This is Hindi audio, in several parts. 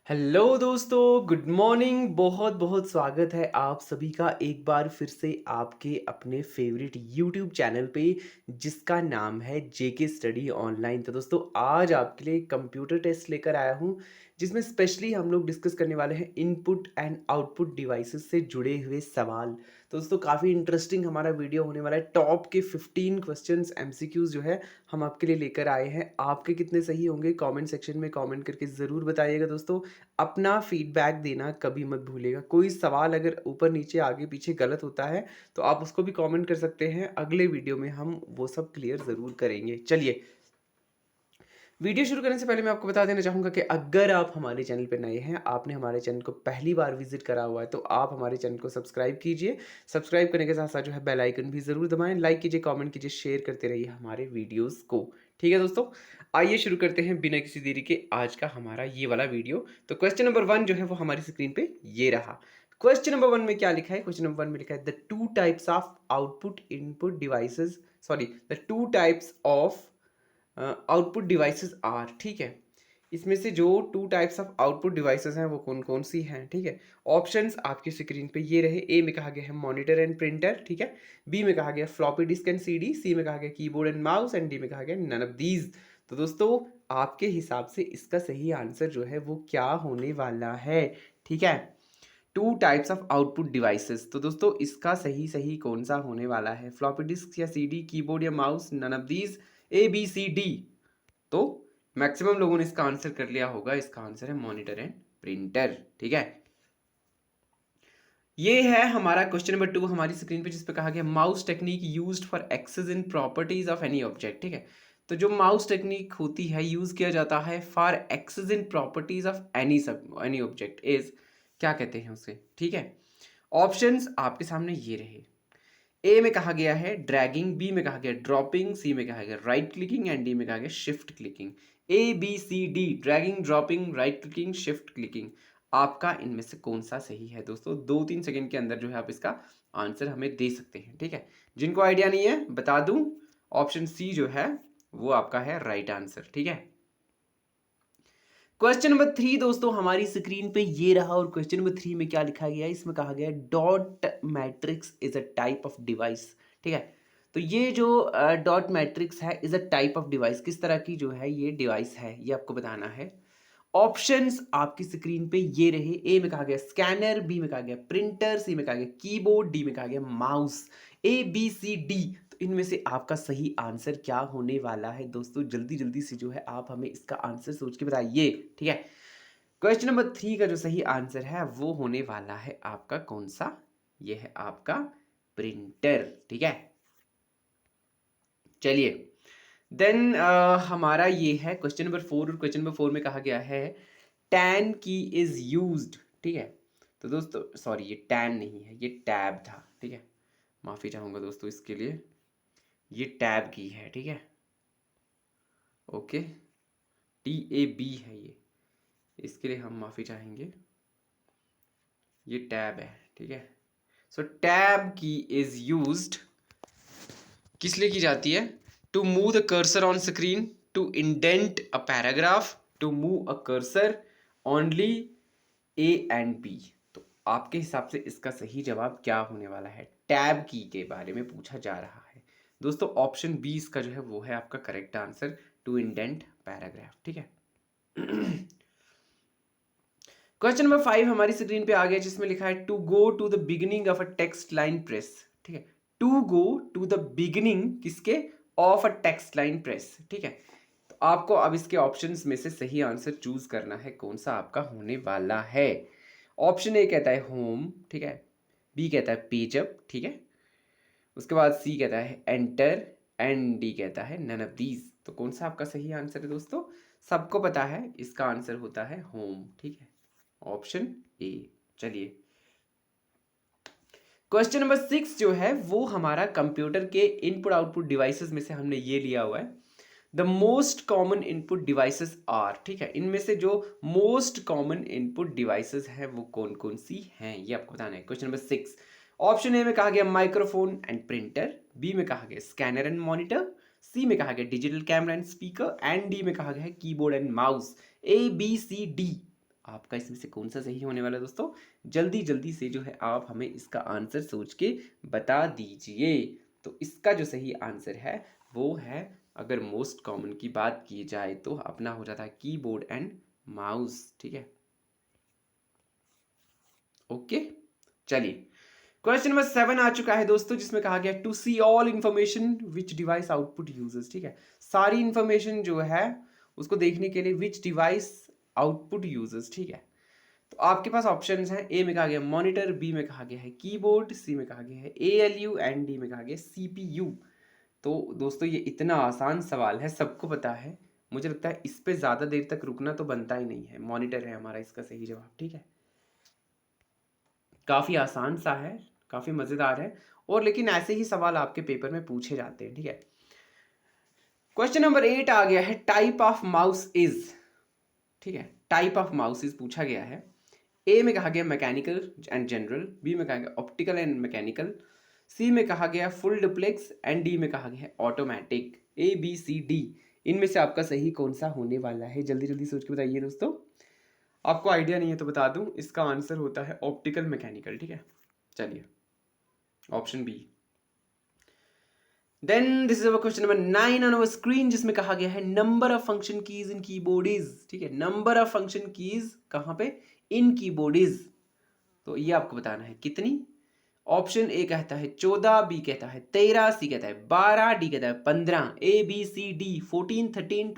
हेलो दोस्तों, गुड मॉर्निंग। बहुत बहुत स्वागत है आप सभी का एक बार फिर से आपके अपने फेवरेट यूट्यूब चैनल पे, जिसका नाम है जेके स्टडी ऑनलाइन। तो दोस्तों, आज आपके लिए कंप्यूटर टेस्ट लेकर आया हूँ, जिसमें स्पेशली हम लोग डिस्कस करने वाले हैं इनपुट एंड आउटपुट डिवाइसेस से जुड़े हुए सवाल। तो दोस्तों, काफ़ी इंटरेस्टिंग हमारा वीडियो होने वाला है। टॉप के 15 क्वेश्चंस एमसीक्यूज जो है हम आपके लिए लेकर आए हैं। आपके कितने सही होंगे कमेंट सेक्शन में कमेंट करके ज़रूर बताइएगा दोस्तों। अपना फीडबैक देना कभी मत भूलिएगा। कोई सवाल अगर ऊपर नीचे आगे पीछे गलत होता है तो आप उसको भी कमेंट कर सकते हैं। अगले वीडियो में हम वो सब क्लियर ज़रूर करेंगे। चलिए, वीडियो शुरू करने से पहले मैं आपको बता देना चाहूँगा कि अगर आप हमारे चैनल पर नए हैं, आपने हमारे चैनल को पहली बार विजिट करा हुआ है, तो आप हमारे चैनल को सब्सक्राइब कीजिए। सब्सक्राइब करने के साथ साथ जो है बेल आइकन भी ज़रूर दबाएं। लाइक कीजिए, कमेंट कीजिए, शेयर करते रहिए हमारे वीडियोस को। ठीक है दोस्तों, आइए शुरू करते हैं बिना किसी देरी के आज का हमारा ये वाला वीडियो। तो क्वेश्चन नंबर 1 जो है वो हमारी स्क्रीन पे ये रहा। क्वेश्चन नंबर 1 में क्या लिखा है? क्वेश्चन नंबर 1 में लिखा है the two types of output input devices, sorry, the two types of output devices are. ठीक है, इसमें से जो two types of output devices हैं वो कौन कौन सी हैं? ठीक है, ऑप्शंस आपकी स्क्रीन पे ये रहे। ए में कहा गया है मॉनिटर एंड प्रिंटर, ठीक है। बी में कहा गया फ्लॉपी डिस्क एंड सीडी। सी में कहा गया keyboard and mouse and D में कहा गया नन ऑफ दीज। तो दोस्तों, आपके हिसाब से इसका सही आंसर जो है वो क्या होने वाला है? ठीक है, to types of output devices. तो दोस्तों, इसका सही सही कौन सा होने वाला है? फ्लॉपी डिस्क या सीडी, कीबोर्ड या mouse, none of these, A B C D. तो मैक्सिमम लोगों ने इसका आंसर कर लिया होगा। इसका आंसर है मॉनिटर एंड प्रिंटर। ठीक है, ये है हमारा क्वेश्चन नंबर 2 हमारी स्क्रीन पे, जिस पे कहा गया mouse technique used for access in properties of any object. ठीक है, तो जो माउस टेक्निक होती है, यूज किया जाता है for access in properties of any object is, क्या कहते हैं उसे? ठीक है, ऑप्शंस आपके सामने ये रहे। ए में कहा गया है ड्रैगिंग, बी में कहा गया ड्रॉपिंग, सी में कहा गया राइट क्लिकिंग एंड डी में कहा गया shift clicking. A B C D, dragging, dropping, right clicking, shift clicking. आपका इनमें से कौन सा सही है? दोस्तों, 2-3 सेकंड के अंदर जो है आप इसका आंसर हमें दे सकते हैं। ठीक है, जिनको आइडिया नहीं है बता दूं, ऑप्शन सी जो है वो आपका है राइट आंसर। ठीक है, क्वेश्चन नंबर 3 दोस्तों हमारी स्क्रीन पे ये रहा। और क्वेश्चन नंबर 3 में क्या लिखा गया है? इसमें कहा गया है dot matrix is a type of device. ठीक है, तो ये जो डॉट मैट्रिक्स है is a type of device, किस तरह की जो है ये डिवाइस है, ये आपको बताना है। ऑप्शंस आपकी स्क्रीन पे ये रहे। ए में कहा गया स्कैनर, बी में कहा गया प्रिंटर, सी में कहा गया कीबोर्ड, डी में कहा गया mouse. A B C D, तो इनमें से आपका सही आंसर क्या होने वाला है? दोस्तों, जल्दी जल्दी से जो है आप हमें इसका आंसर सोच के बताइए। ठीक है, क्वेश्चन नंबर 3 का जो सही आंसर है वो होने वाला है आपका कौन सा? ये है आपका प्रिंटर। ठीक है, चलिए देन हमारा ये है क्वेश्चन नंबर 4। और क्वेश्चन नंबर 4 में कहा गया है टैन की इज यूज्ड। ठीक है, तो दोस्तों सॉरी, ये टैन नहीं है, ये टैब था। ठीक है, माफ़ी चाहूँगा दोस्तों इसके लिए, ये टैब की है। ठीक है, ओके, TAB है ये, इसके लिए हम माफ़ी चाहेंगे। ये टैब है। ठीक है, so tab key is used किस लिए की जाती है? To move the cursor on screen, to indent a paragraph, to move a cursor, only A and B. तो आपके हिसाब से इसका सही जवाब क्या होने वाला है? टैब की के बारे में पूछा जा रहा है दोस्तों। ऑप्शन बी इसका जो है वो है आपका correct answer, to indent paragraph. ठीक है, क्वेश्चन नंबर 5 हमारी स्क्रीन पे आ गया, जिसमें लिखा है to go to the beginning of a text line press. ठीक है, to go to the beginning किसके? Of a text line press. ठीक है, तो आपको अब इसके ऑप्शंस में से सही आंसर चूज करना है, कौन सा आपका होने वाला है। ऑप्शन ए कहता है होम, ठीक है, बी कहता है पेज अप, ठीक है, उसके बाद सी कहता है एंटर एंड डी कहता है नन ऑफ दीज। तो कौन सा आपका सही आंसर है दोस्तों? सबको पता है इसका आंसर होता है होम। ठीक है, ऑप्शन ए। चलिए, क्वेश्चन नंबर 6 जो है वो हमारा कंप्यूटर के इनपुट आउटपुट डिवाइसेस में से हमने ये लिया हुआ है। The most common input devices are. ठीक है, इनमें से जो मोस्ट कॉमन इनपुट डिवाइसेस हैं वो कौन कौन सी हैं, ये आपको बताना है। क्वेश्चन नंबर 6, ऑप्शन ए में कहा गया माइक्रोफोन एंड प्रिंटर, बी में कहा गया स्कैनर एंड मॉनिटर, सी में कहा गया digital camera and speaker and D में कहा गया है keyboard and mouse. A B C D, आपका इसमें से कौन सा सही होने वाला है दोस्तों? जल्दी जल्दी से जो है आप हमें इसका आंसर सोच के बता दीजिए। तो इसका जो सही आंसर है वो है, अगर मोस्ट कॉमन की बात की जाए तो अपना हो जाता है कीबोर्ड एंड माउस। ठीक है, ओके। चलिए, क्वेश्चन नंबर 7 आ चुका है दोस्तों, जिसमें कहा गया to see all information which device output users. ठीक है, सारी इंफॉर्मेशन जो है उसको देखने के लिए विच डिवाइस आउटपुट यूजर्स। ठीक है, तो आपके पास ऑप्शंस हैं। ए में कहा गया मॉनिटर, बी में कहा गया है कीबोर्ड, सी में कहा गया है एएलयू एंड डी में कहा गया सीपीयू। तो दोस्तों ये इतना आसान सवाल है, सबको पता है। मुझे लगता है इस पे ज़्यादा देर तक रुकना तो बनता ही नहीं है। मॉनिटर है हमारा इसका सही जवाब। ठीक है, काफ़ी आसान सा है, काफ़ी मज़ेदार है, और लेकिन ऐसे ही सवाल आपके पेपर में पूछे जाते हैं। ठीक है, क्वेश्चन नंबर 8 आ गया है, टाइप ऑफ माउस इज। ठीक है, टाइप ऑफ माउस इज पूछा गया है। ए में कहा गया मैकेनिकल एंड जनरल, बी में कहा गया ऑप्टिकल एंड मैकेनिकल, सी में कहा गया फुल डुप्लेक्स एंड डी में कहा गया है automatic. A B C D, इनमें से आपका सही कौन सा होने वाला है? जल्दी जल्दी सोच के बताइए दोस्तों। आपको आइडिया नहीं है तो बता दूं, इसका आंसर होता है ऑप्टिकल मैकेनिकल। ठीक है, चलिए option B. Then this is our question number 9 on our screen, जिसमें कहा गया है number of function keys in keyboard is. ठीक है, नंबर ऑफ फंक्शन कीज कहां पे? In keyboard is. तो ये आपको बताना है कितनी। ऑप्शन ए कहता है 14, बी कहता है 13, सी कहता है 12, डी कहता है 15। ए बी सी डी 14, 13,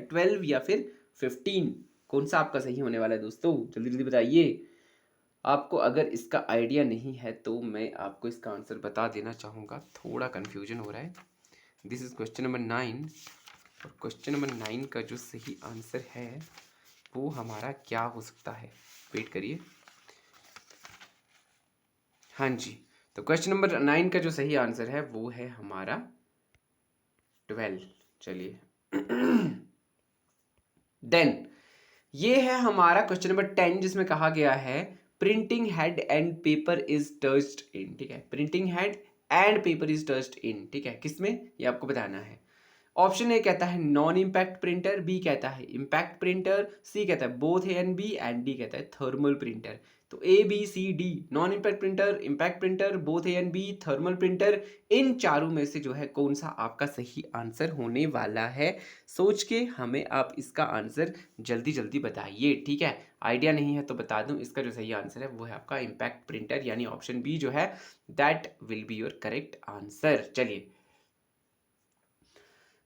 12 या फिर 15, कौन सा आपका सही होने वाला है दोस्तों? जल्दी जल्दी बताइए। आपको अगर इसका आइडिया नहीं है तो मैं आपको इसका आंसर बता देना चाहूँगा। थोड़ा कन्फ्यूजन हो रहा है। दिस इज क्वेश्चन नंबर 9, और क्वेश्चन नंबर 9 का जो सही आंसर है वो हमारा क्या हो सकता है? वेट करिए। हाँ जी, तो क्वेश्चन नंबर 9 का जो सही आंसर है वो है हमारा 12। चलिए देन ये है हमारा क्वेश्चन नंबर 10, जिसमें कहा गया है printing head and paper is touched in. ठीक है, printing head and paper is touched in. ठीक है, किसमें? ये आपको बताना है। ऑप्शन ए कहता है नॉन इम्पैक्ट प्रिंटर, बी कहता है इम्पैक्ट प्रिंटर, सी कहता है both A and B, and D कहता है थर्मल प्रिंटर। तो A B C D, non impact printer, impact printer, both A and B, thermal printer, इन चारों में से जो है कौन सा आपका सही आंसर होने वाला है? सोच के हमें आप इसका आंसर जल्दी जल्दी बताइए। ठीक है, आइडिया नहीं है तो बता दूं, इसका जो सही आंसर है वो है आपका इम्पैक्ट प्रिंटर, यानी ऑप्शन बी जो है that will be your correct answer. चलिए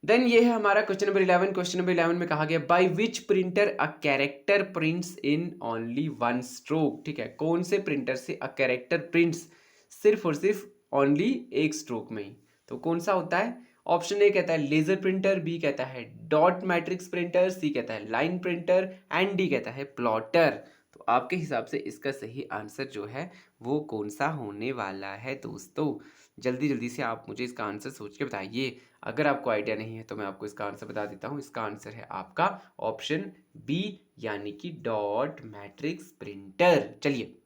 देन ये है हमारा क्वेश्चन नंबर 11। क्वेश्चन नंबर 11 में कहा गया by which printer a character prints in only one stroke. ठीक है, कौन से प्रिंटर से अ कैरेक्टर प्रिंट्स सिर्फ और सिर्फ ओनली एक स्ट्रोक में ही? तो कौन सा होता है? ऑप्शन ए कहता है लेजर प्रिंटर, बी कहता है डॉट मैट्रिक्स प्रिंटर, सी कहता है लाइन प्रिंटर, एंड डी कहता है प्लॉटर। तो आपके हिसाब से इसका सही आंसर जो है वो कौन सा होने वाला है दोस्तों? जल्दी जल्दी से आप मुझे इसका आंसर सोच के बताइए। अगर आपको आइडिया नहीं है तो मैं आपको इसका आंसर बता देता हूँ। इसका आंसर है आपका ऑप्शन बी, यानी कि डॉट मैट्रिक्स प्रिंटर। चलिए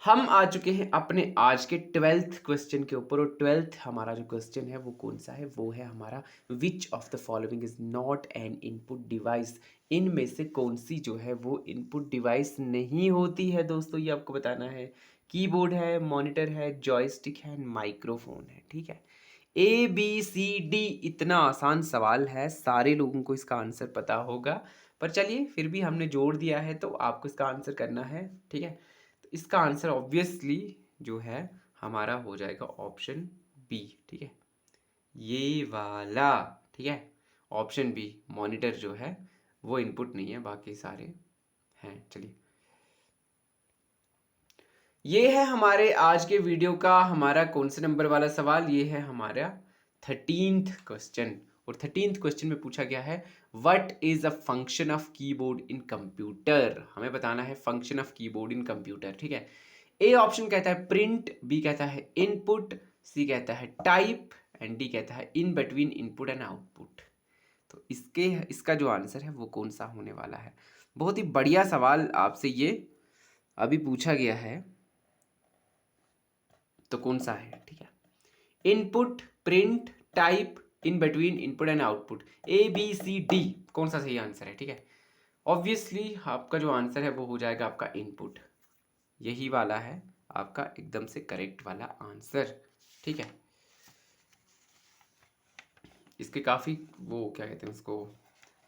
हम आ चुके हैं अपने आज के 12th क्वेश्चन के ऊपर, और 12th हमारा जो क्वेश्चन है वो कौन सा है? वो है हमारा which of the following is not an input device. इनमें से कौन सी जो है वो इनपुट डिवाइस नहीं होती है दोस्तों? ये आपको बताना है। कीबोर्ड है, मॉनिटर है, जॉयस्टिक है, माइक्रोफोन है। ठीक है, ए बी सी डी, इतना आसान सवाल है, सारे लोगों को इसका आंसर पता होगा, पर चलिए फिर भी हमने जोड़ दिया है तो आपको इसका आंसर करना है। ठीक है, तो इसका आंसर ऑब्वियसली जो है हमारा हो जाएगा ऑप्शन बी। ठीक है, ये वाला। ठीक है, ऑप्शन बी, मॉनिटर जो है वो इनपुट नहीं है, बाकी सारे हैं। चलिए ये है हमारे आज के वीडियो का हमारा कौन से नंबर वाला सवाल? ये है हमारा 13th क्वेश्चन, और 13th क्वेश्चन में पूछा गया है what is a function of keyboard in computer. हमें बताना है function of keyboard in computer. ठीक है, ए ऑप्शन कहता है प्रिंट, बी कहता है इनपुट, सी कहता है टाइप, एंड डी कहता है इन बिटवीन इनपुट एंड आउटपुट। तो इसका जो आंसर है वो कौन सा होने वाला है? बहुत ही बढ़िया सवाल आपसे ये अभी पूछा गया है, तो कौन सा है? ठीक है, input, print, type, in between input and output, A B C D, कौन सा सही आंसर है? ठीक है, ऑब्वियसली आपका जो आंसर है वो हो जाएगा आपका इनपुट। यही वाला है आपका एकदम से करेक्ट वाला आंसर। ठीक है, इसके काफ़ी वो क्या कहते हैं उसको,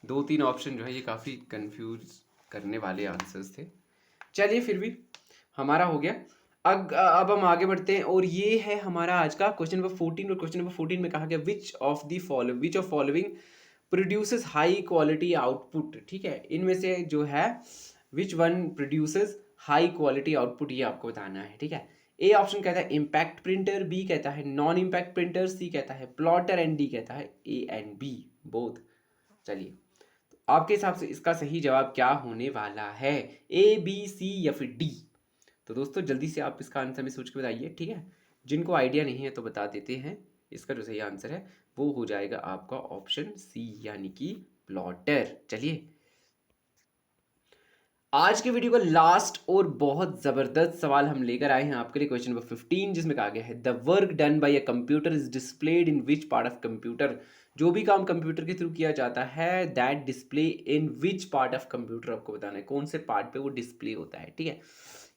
2-3 ऑप्शन जो है ये काफ़ी कंफ्यूज करने वाले आंसर्स थे। चलिए फिर भी हमारा हो गया। अब हम आगे बढ़ते हैं और ये है हमारा आज का क्वेश्चन नंबर 14। और क्वेश्चन नंबर 14 में कहा गया which of following produces high quality output. ठीक है, इनमें से जो है which one produces high quality output, ये आपको बताना है। ठीक है, ए ऑप्शन कहता है इम्पैक्ट प्रिंटर, बी कहता है नॉन इम्पैक्ट प्रिंटर, सी कहता है प्लॉटर एंड डी कहता है ए एंड बी बोथ। चलिए, तो आपके हिसाब से इसका सही जवाब क्या होने वाला है, ए बी सी या फिर डी? तो दोस्तों जल्दी से आप इसका आंसर में सोच के बताइए। ठीक है, जिनको आइडिया नहीं है तो बता देते हैं, इसका जो सही आंसर है वो हो जाएगा आपका ऑप्शन सी यानी कि प्लॉटर। चलिए, आज के वीडियो का लास्ट और बहुत ज़बरदस्त सवाल हम लेकर आए हैं आपके लिए, क्वेश्चन नंबर 15, जिसमें कहा गया है the work done by a computer is displayed in which part of computer. जो भी काम कंप्यूटर के थ्रू किया जाता है that display in which part of computer, आपको बताना है कौन से पार्ट पे वो डिस्प्ले होता है। ठीक है,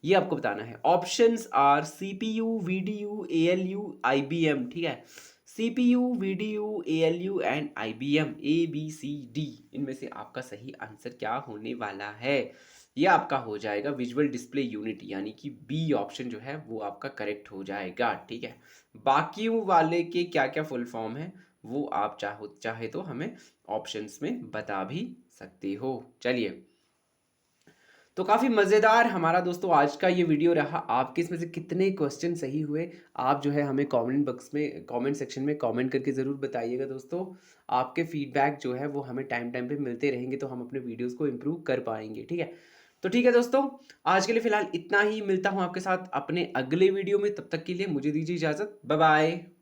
ये आपको बताना है। Options are CPU, VDU, ALU, IBM. ठीक है, CPU, VDU, ALU and IBM, A B C D, इनमें से आपका सही आंसर क्या होने वाला है? ये आपका हो जाएगा विजुअल डिस्प्ले यूनिट, यानी कि बी ऑप्शन जो है वो आपका करेक्ट हो जाएगा। ठीक है, बाकी वाले के क्या क्या फुल फॉर्म है वो आप चाहे तो हमें ऑप्शंस में बता भी सकते हो। चलिए, तो काफ़ी मज़ेदार हमारा दोस्तों आज का ये वीडियो रहा। आपके इसमें से कितने क्वेश्चन सही हुए, आप जो है हमें कमेंट बॉक्स में, कमेंट सेक्शन में कमेंट करके ज़रूर बताइएगा दोस्तों। आपके फीडबैक जो है वो हमें टाइम टाइम पे मिलते रहेंगे, तो हम अपने वीडियोस को इम्प्रूव कर पाएंगे। ठीक है, तो ठीक है दोस्तों, आज के लिए फ़िलहाल इतना ही। मिलता हूँ आपके साथ अपने अगले वीडियो में, तब तक के लिए मुझे दीजिए इजाज़त। Bye bye.